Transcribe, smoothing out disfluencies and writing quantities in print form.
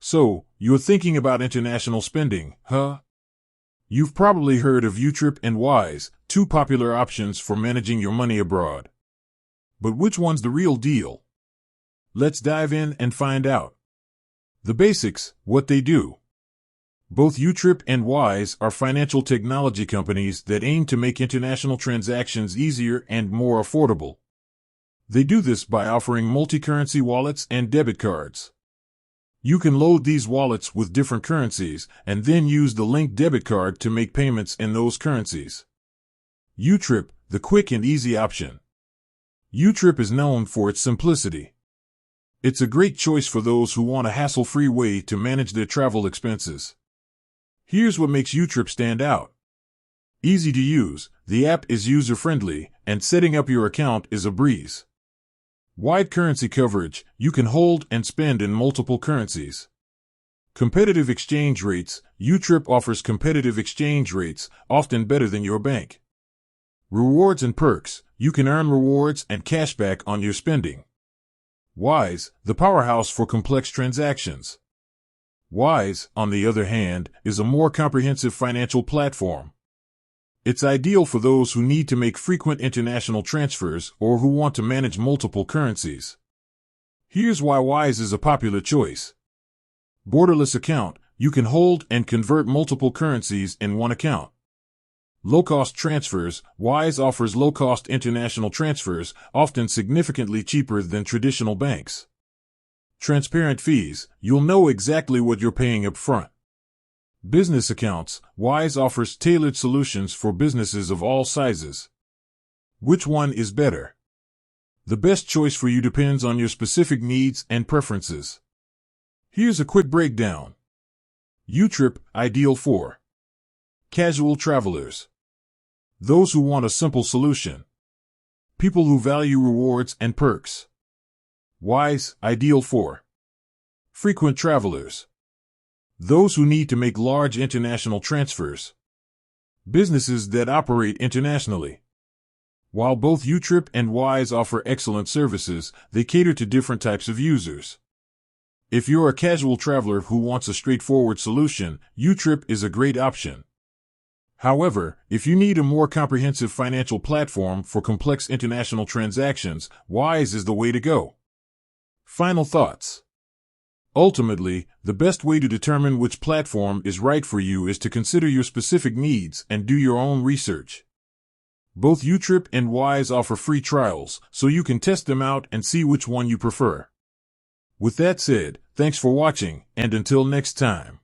So, you're thinking about international spending, huh? You've probably heard of YouTrip and Wise, two popular options for managing your money abroad. But which one's the real deal? Let's dive in and find out. The basics, what they do. Both YouTrip and Wise are financial technology companies that aim to make international transactions easier and more affordable. They do this by offering multi-currency wallets and debit cards. You can load these wallets with different currencies and then use the linked debit card to make payments in those currencies. YouTrip, the quick and easy option. YouTrip is known for its simplicity. It's a great choice for those who want a hassle-free way to manage their travel expenses. Here's what makes YouTrip stand out. Easy to use, the app is user-friendly, and setting up your account is a breeze. Wide currency coverage, you can hold and spend in multiple currencies. Competitive exchange rates, YouTrip offers competitive exchange rates, often better than your bank. Rewards and perks, you can earn rewards and cashback on your spending. Wise, the powerhouse for complex transactions. Wise, on the other hand, is a more comprehensive financial platform. It's ideal for those who need to make frequent international transfers or who want to manage multiple currencies. Here's why Wise is a popular choice. Borderless account, you can hold and convert multiple currencies in one account. Low-cost transfers, Wise offers low-cost international transfers, often significantly cheaper than traditional banks. Transparent fees, you'll know exactly what you're paying up front. Business accounts, Wise offers tailored solutions for businesses of all sizes. Which one is better? The best choice for you depends on your specific needs and preferences. Here's a quick breakdown. YouTrip, ideal for casual travelers. Those who want a simple solution. People who value rewards and perks. Wise, ideal for frequent travelers. Those who need to make large international transfers. Businesses that operate internationally. While both YouTrip and Wise offer excellent services, they cater to different types of users. If you're a casual traveler who wants a straightforward solution, YouTrip is a great option. However, if you need a more comprehensive financial platform for complex international transactions, Wise is the way to go. Final thoughts. Ultimately, the best way to determine which platform is right for you is to consider your specific needs and do your own research. Both YouTrip and Wise offer free trials, so you can test them out and see which one you prefer. With that said, thanks for watching, and until next time.